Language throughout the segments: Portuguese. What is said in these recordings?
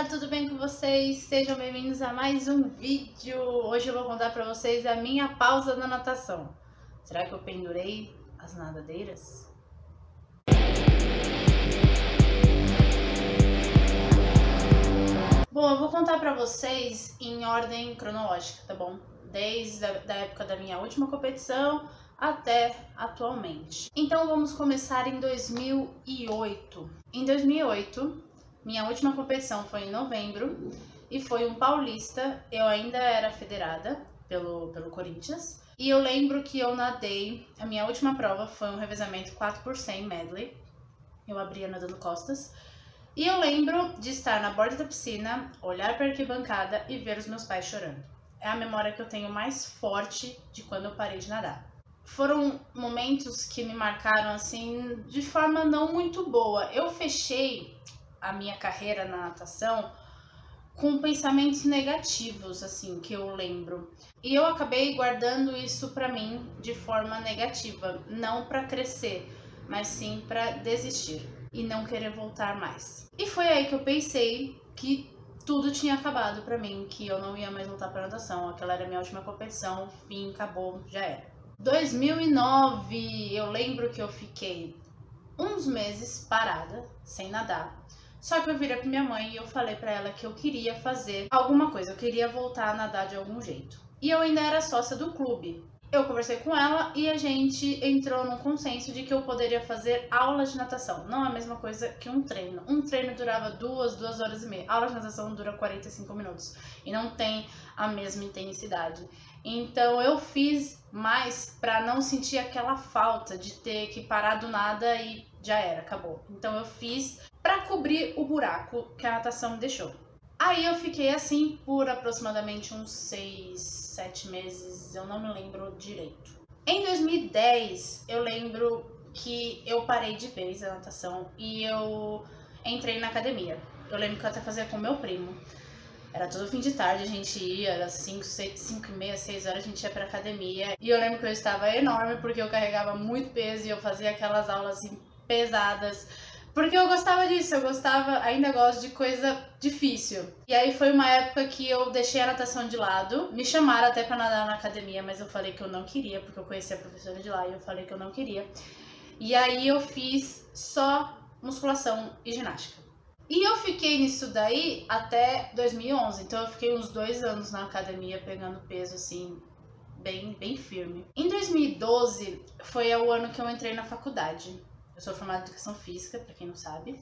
Olá, tudo bem com vocês? Sejam bem-vindos a mais um vídeo. Hoje eu vou contar pra vocês a minha pausa na natação. Será que eu pendurei as nadadeiras? Bom, eu vou contar pra vocês em ordem cronológica, tá bom? Desde a época da minha última competição até atualmente. Então vamos começar em 2008. Em 2008, minha última competição foi em novembro e foi um paulista. Eu ainda era federada pelo Corinthians. E eu lembro que eu nadei, a minha última prova foi um revezamento 4x100 medley. Eu abria nadando costas. E eu lembro de estar na borda da piscina, olhar para a arquibancada e ver os meus pais chorando. É a memória que eu tenho mais forte de quando eu parei de nadar. Foram momentos que me marcaram assim de forma não muito boa. Eu fechei a minha carreira na natação com pensamentos negativos, assim, que eu lembro. E eu acabei guardando isso pra mim de forma negativa, não pra crescer, mas sim pra desistir e não querer voltar mais. E foi aí que eu pensei que tudo tinha acabado pra mim, que eu não ia mais voltar pra natação. Aquela era a minha última competição, fim, acabou, já era. 2009, eu lembro que eu fiquei uns meses parada, sem nadar. Só que eu virei pra minha mãe e eu falei pra ela que eu queria fazer alguma coisa, eu queria voltar a nadar de algum jeito. E eu ainda era sócia do clube. Eu conversei com ela e a gente entrou num consenso de que eu poderia fazer aulas de natação. Não é a mesma coisa que um treino. Um treino durava 2 horas e meia. A aula de natação dura 45 minutos. E não tem a mesma intensidade. Então eu fiz mais pra não sentir aquela falta de ter que parar do nada e já era, acabou. Então eu fiz pra cobrir o buraco que a natação me deixou. Aí eu fiquei assim por aproximadamente uns 6, 7 meses, eu não me lembro direito. Em 2010, eu lembro que eu parei de vez a natação e eu entrei na academia. Eu lembro que eu até fazia com meu primo. Era todo fim de tarde, a gente ia, era 5 e meia, 6 horas, a gente ia pra academia. E eu lembro que eu estava enorme porque eu carregava muito peso e eu fazia aquelas aulas assim, pesadas. Porque eu gostava disso, ainda gosto de coisa difícil. E aí foi uma época que eu deixei a natação de lado. Me chamaram até pra nadar na academia, mas eu falei que eu não queria, porque eu conheci a professora de lá e eu falei que eu não queria. E aí eu fiz só musculação e ginástica. E eu fiquei nisso daí até 2011, então eu fiquei uns 2 anos na academia pegando peso assim, bem firme. Em 2012 foi o ano que eu entrei na faculdade. Eu sou formada em Educação Física, pra quem não sabe.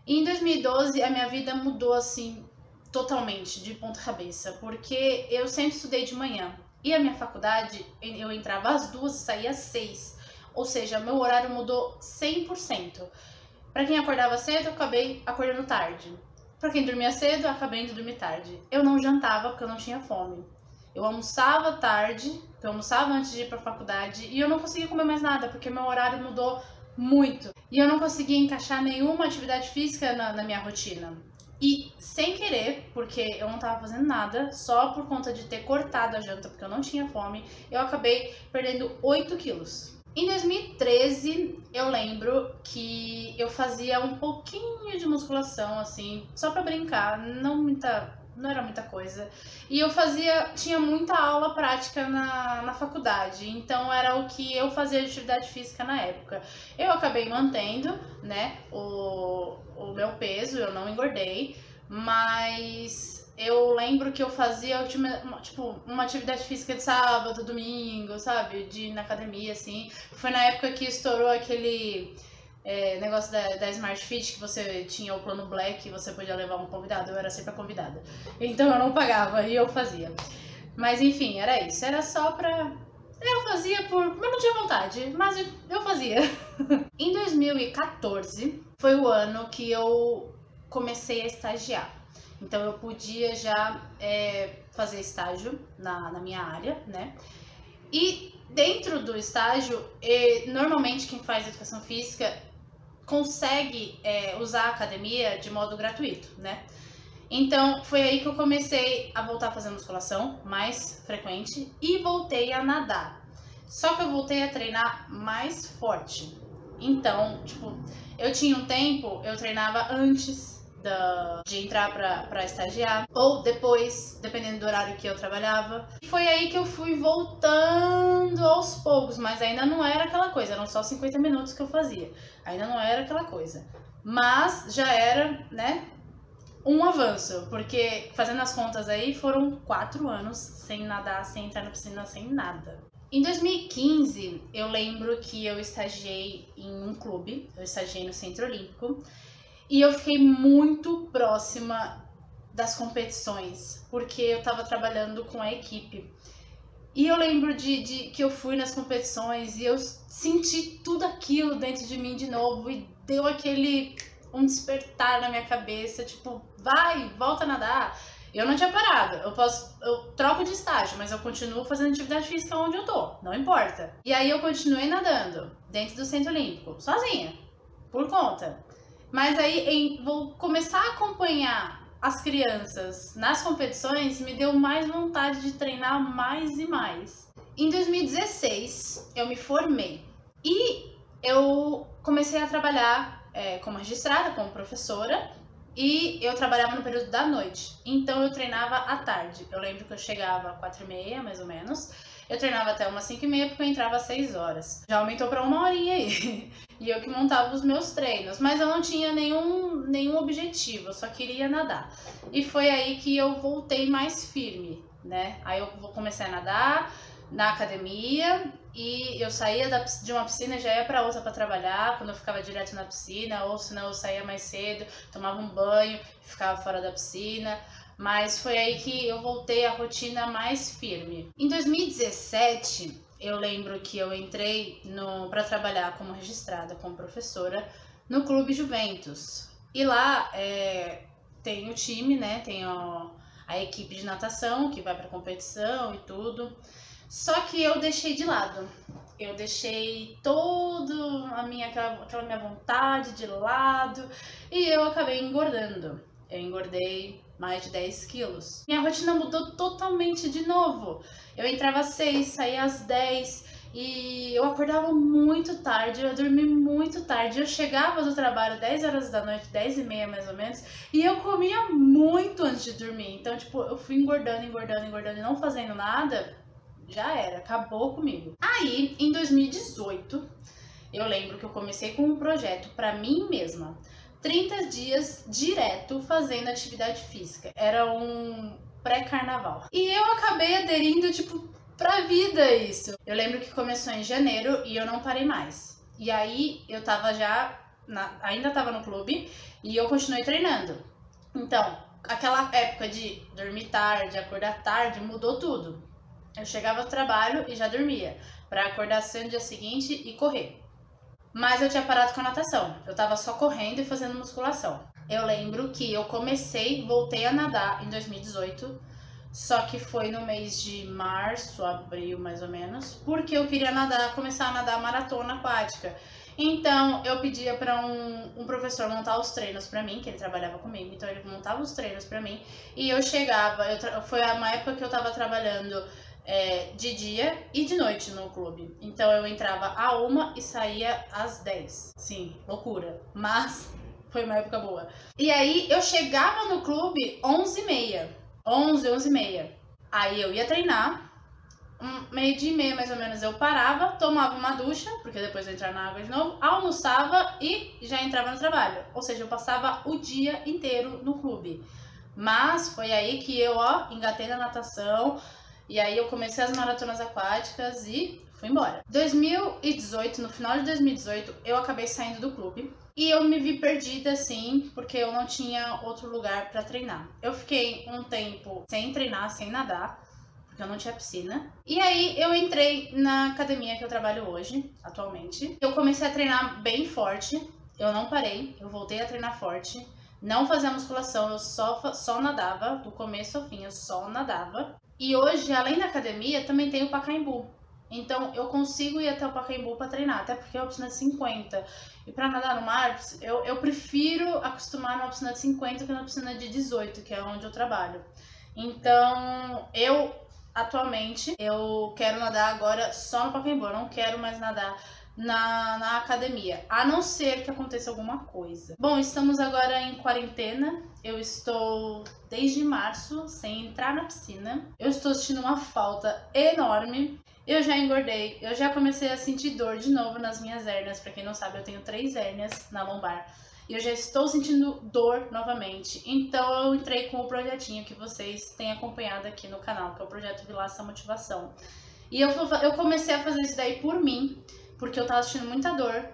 E em 2012 a minha vida mudou assim, totalmente, de ponta cabeça, porque eu sempre estudei de manhã. E a minha faculdade, eu entrava às 2 e saía às 6. Ou seja, meu horário mudou 100%. Pra quem acordava cedo, eu acabei acordando tarde. Pra quem dormia cedo, eu acabei indo dormir tarde. Eu não jantava porque eu não tinha fome. Eu almoçava tarde, eu almoçava antes de ir pra faculdade e eu não conseguia comer mais nada, porque meu horário mudou muito. E eu não conseguia encaixar nenhuma atividade física na minha rotina. E sem querer, porque eu não tava fazendo nada, só por conta de ter cortado a janta porque eu não tinha fome, eu acabei perdendo 8 quilos. Em 2013, eu lembro que eu fazia um pouquinho de musculação, assim, só pra brincar, não era muita coisa. E eu tinha muita aula prática na faculdade, então era o que eu fazia de atividade física na época. Eu acabei mantendo, né, o meu peso, eu não engordei, mas eu lembro que eu fazia, tipo, uma atividade física de sábado, domingo, sabe? De ir na academia, assim. Foi na época que estourou aquele negócio da Smart Fit, que você tinha o plano Black e você podia levar um convidado. Eu era sempre a convidada. Então eu não pagava e eu fazia. Mas enfim, era isso. Era só pra... Eu fazia eu não tinha vontade, mas eu fazia. Em 2014 foi o ano que eu comecei a estagiar. Então eu podia já fazer estágio na minha área, né? E dentro do estágio, normalmente quem faz educação física consegue usar a academia de modo gratuito, né? Então foi aí que eu comecei a voltar a fazer musculação mais frequente e voltei a nadar. Só que eu voltei a treinar mais forte. Então, tipo, eu tinha um tempo, eu treinava antes de entrar pra estagiar, ou depois, dependendo do horário que eu trabalhava. E foi aí que eu fui voltando aos poucos, mas ainda não era aquela coisa, eram só 50 minutos que eu fazia. Ainda não era aquela coisa. Mas já era, né, um avanço, porque fazendo as contas aí, foram 4 anos sem nadar, sem entrar na piscina, sem nada. Em 2015, eu lembro que eu estagiei em um clube, eu estagiei no Centro Olímpico, e eu fiquei muito próxima das competições, porque eu tava trabalhando com a equipe. E eu lembro de que eu fui nas competições e eu senti tudo aquilo dentro de mim de novo e deu um despertar na minha cabeça, tipo, vai, volta a nadar. Eu não tinha parado, eu troco de estágio, mas eu continuo fazendo atividade física onde eu tô, não importa. E aí eu continuei nadando dentro do Centro Olímpico, sozinha, por conta. Mas aí vou começar a acompanhar as crianças nas competições, me deu mais vontade de treinar mais e mais. Em 2016 eu me formei e eu comecei a trabalhar como registrada, como professora, e eu trabalhava no período da noite, então eu treinava à tarde. Eu lembro que eu chegava às 4h30, mais ou menos, eu treinava até umas 5h30 porque eu entrava às 6 horas. Já aumentou para 1 horinha aí. E eu que montava os meus treinos, mas eu não tinha nenhum objetivo, eu só queria nadar. E foi aí que eu voltei mais firme, né? Aí eu comecei a nadar na academia e eu saía de uma piscina e já ia para outra para trabalhar, quando eu ficava direto na piscina, ou senão eu saía mais cedo, tomava um banho, ficava fora da piscina. Mas foi aí que eu voltei à rotina mais firme. Em 2017, eu lembro que eu entrei para trabalhar como registrada, como professora, no Clube Juventus. E lá tem o time, né? Tem a equipe de natação que vai para competição e tudo. Só que eu deixei de lado. Eu deixei toda aquela minha vontade de lado e eu acabei engordando. Eu engordei mais de 10 quilos. Minha rotina mudou totalmente de novo. Eu entrava às 6, saía às 10 e eu acordava muito tarde, eu dormia muito tarde. Eu chegava do trabalho 10 horas da noite, 10h30 mais ou menos, e eu comia muito antes de dormir. Então, tipo, eu fui engordando e não fazendo nada, já era, acabou comigo. Aí, em 2018, eu lembro que eu comecei com um projeto pra mim mesma. 30 dias direto fazendo atividade física. Era um pré-carnaval. E eu acabei aderindo, tipo, pra vida isso. Eu lembro que começou em janeiro e eu não parei mais. E aí eu tava ainda tava no clube e eu continuei treinando. Então, aquela época de dormir tarde, acordar tarde, mudou tudo. Eu chegava do trabalho e já dormia, pra acordar cedo no dia seguinte e correr. Mas eu tinha parado com a natação, eu tava só correndo e fazendo musculação. Eu lembro que eu voltei a nadar em 2018, só que foi no mês de março, abril mais ou menos, porque eu queria começar a nadar maratona aquática. Então eu pedia para um professor montar os treinos para mim, que ele trabalhava comigo, então ele montava os treinos para mim, e eu chegava, foi uma época que eu tava trabalhando de dia e de noite no clube. Então eu entrava à 1 e saía às 10. Sim, loucura. Mas foi uma época boa. E aí eu chegava no clube 11h30. 11h30. Aí eu ia treinar. 12h30 mais ou menos eu parava, tomava uma ducha, porque depois eu entrava na água de novo, almoçava e já entrava no trabalho. Ou seja, eu passava o dia inteiro no clube. Mas foi aí que eu engatei na natação. E aí eu comecei as maratonas aquáticas e fui embora. 2018, no final de 2018, eu acabei saindo do clube. E eu me vi perdida, assim, porque eu não tinha outro lugar pra treinar. Eu fiquei um tempo sem treinar, sem nadar, porque eu não tinha piscina. E aí eu entrei na academia que eu trabalho hoje, atualmente. Eu comecei a treinar bem forte, eu não parei, eu voltei a treinar forte. Não fazia musculação, eu só nadava, do começo ao fim eu só nadava. E hoje, além da academia, também tem o Pacaembu. Então, eu consigo ir até o Pacaembu para treinar, até porque é uma piscina de 50. E para nadar no mar, eu prefiro acostumar numa piscina de 50 que numa piscina de 18, que é onde eu trabalho. Então, atualmente, eu quero nadar agora só no Pacaembu. Eu não quero mais nadar na academia, a não ser que aconteça alguma coisa. Bom, estamos agora em quarentena. Eu estou desde março sem entrar na piscina. Eu estou sentindo uma falta enorme. Eu já engordei, eu já comecei a sentir dor de novo nas minhas hérnias. Pra quem não sabe, eu tenho 3 hérnias na lombar. E eu já estou sentindo dor novamente. Então eu entrei com o projetinho que vocês têm acompanhado aqui no canal, que é o Projeto Vilaça Motivação. E eu comecei a fazer isso daí por mim, porque eu tava sentindo muita dor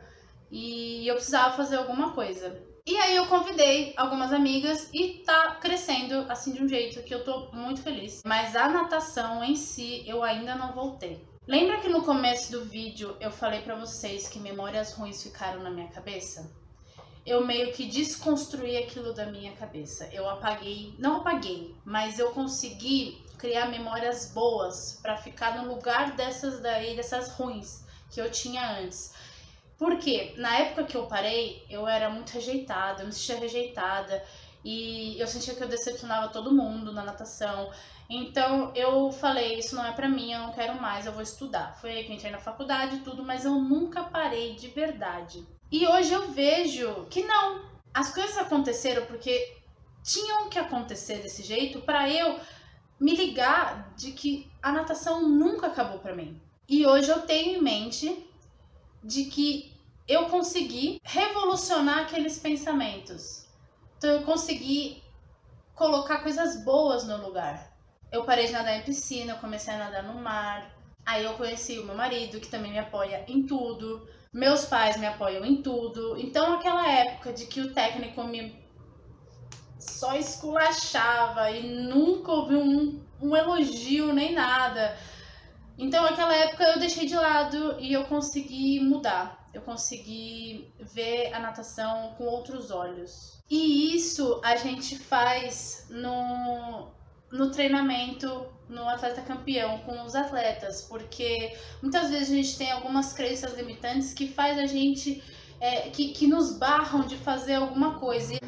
e eu precisava fazer alguma coisa. E aí eu convidei algumas amigas e tá crescendo assim de um jeito que eu tô muito feliz. Mas a natação em si eu ainda não voltei. Lembra que no começo do vídeo eu falei pra vocês que memórias ruins ficaram na minha cabeça? Eu meio que desconstruí aquilo da minha cabeça. Eu apaguei, não apaguei, mas eu consegui criar memórias boas pra ficar no lugar dessas ruins que eu tinha antes. Porque na época que eu parei, eu era muito rejeitada, eu me sentia rejeitada e eu sentia que eu decepcionava todo mundo na natação. Então eu falei, isso não é pra mim, eu não quero mais, eu vou estudar. Foi aí que eu entrei na faculdade e tudo, mas eu nunca parei de verdade. E hoje eu vejo que não, as coisas aconteceram porque tinham que acontecer desse jeito pra eu me ligar de que a natação nunca acabou pra mim. E hoje eu tenho em mente de que eu consegui revolucionar aqueles pensamentos. Então eu consegui colocar coisas boas no lugar. Eu parei de nadar em piscina, eu comecei a nadar no mar. Aí eu conheci o meu marido, que também me apoia em tudo. Meus pais me apoiam em tudo. Então aquela época de que o técnico me só esculachava e nunca ouvi um elogio nem nada. Então aquela época eu deixei de lado e eu consegui mudar. Eu consegui ver a natação com outros olhos. E isso a gente faz no treinamento, no Atleta Campeão, com os atletas. Porque muitas vezes a gente tem algumas crenças limitantes que faz a gente, que nos barram de fazer alguma coisa.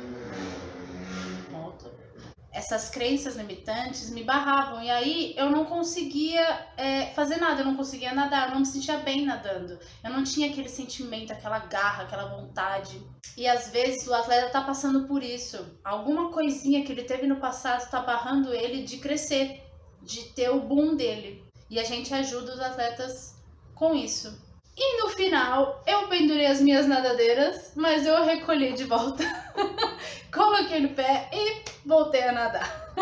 Essas crenças limitantes me barravam e aí eu não conseguia fazer nada, eu não conseguia nadar, eu não me sentia bem nadando. Eu não tinha aquele sentimento, aquela garra, aquela vontade. E às vezes o atleta tá passando por isso. Alguma coisinha que ele teve no passado tá barrando ele de crescer, de ter o boom dele. E a gente ajuda os atletas com isso. E no final, eu pendurei as minhas nadadeiras, mas eu recolhi de volta. Coloquei no pé e voltei a nadar.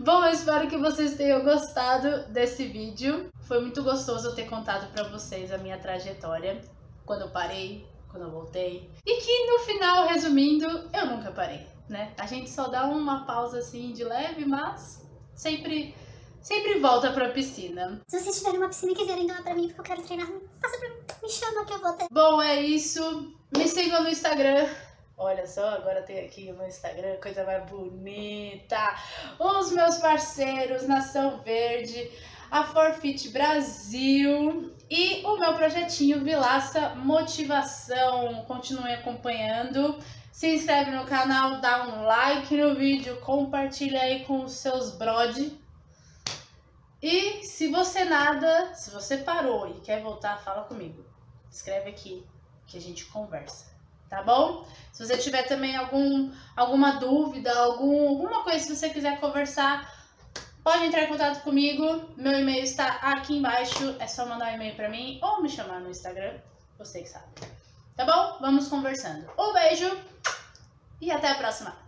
Bom, eu espero que vocês tenham gostado desse vídeo. Foi muito gostoso eu ter contado pra vocês a minha trajetória. Quando eu parei, quando eu voltei. E que no final, resumindo, eu nunca parei, né? A gente só dá uma pausa assim de leve, mas sempre volta pra piscina. Se vocês tiverem uma piscina e quiserem doar pra mim, porque eu quero treinar, passa pra mim, me chama que eu vou ter. Bom, é isso. Me sigam no Instagram. Olha só, agora tem aqui o meu Instagram, coisa mais bonita. Os meus parceiros, Nação Verde, a Forfit Brasil e o meu projetinho Vilaça Motivação. Continue acompanhando. Se inscreve no canal, dá um like no vídeo, compartilha aí com os seus brode. E se você nada, se você parou e quer voltar, fala comigo. Escreve aqui que a gente conversa, tá bom? Se você tiver também alguma dúvida, alguma coisa que você quiser conversar, pode entrar em contato comigo. Meu e-mail está aqui embaixo, é só mandar um e-mail pra mim ou me chamar no Instagram, você que sabe. Tá bom? Vamos conversando. Um beijo e até a próxima!